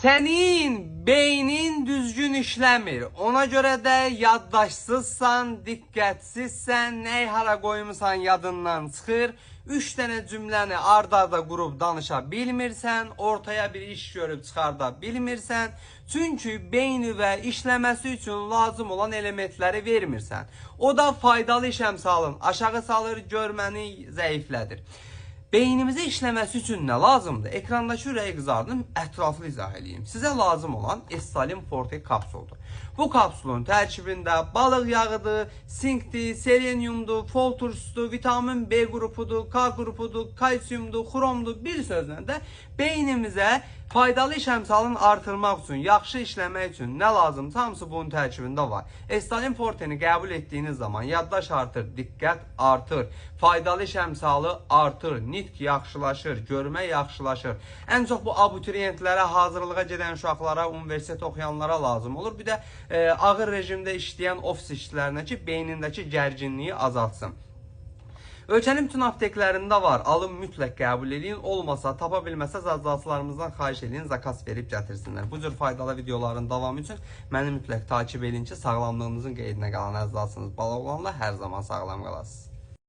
Senin beynin düzgün işləmir. Ona görə də yaddaşsızsan, diqqətsizsən, nəyi hara qoymusan yadından çıxır. 3 dənə cümləni ard-arda qurub danışa bilmirsən, ortaya bir iş görüb çıxarda bilmirsən. Çünki beyni və işləməsi üçün lazım olan elementləri vermirsən. O da faydalı iş əmsalın aşağı salır, görməni zəiflədir. Beynimizə işləməsi üçün nə lazımdır? Ekrandakı ürəyi qızardım, ətraflı izah edeyim. Sizə lazım olan S-Salim Forte kapsuldur. Bu kapsulun tərkibində balıq yağıdır, sinkdir, selenyumdur, foltursudur, vitamin B qrupudur, K qrupudur, kalsiyumdur, xromdur. Bir sözlə də beynimizə faydalı iş əmsalını artırmaq üçün, yaxşı işləmək üçün nə lazımsa hamısı bunun tərkibində var. S-Salim Forteni qəbul etdiyiniz zaman yaddaş artır, diqqət artır, faydalı iş əmsalı artır, nitq yaxşılaşır, görmə yaxşılaşır. Ən çox bu abituriyentlərə, hazırlığa gedən uşaqlara, universitet oxuyanlara lazım olur. Bir də ağır rejimdə işləyən ofis işçilərinə ki, beynindəki gərginliyi azaltsın. Ölkənin bütün apteklərində var. Alın mütləq qəbul edin. Olmasa, tapa bilməsə zacatçılarımızdan xahiş edin, zakas verib gətirsinlər. Bu cür faydalı videoların davamı üçün məni mütləq takip edin ki, sağlamlığınızın qeydinə qalan əzdasınız. Bala olanla hər zaman sağlam qalasınız.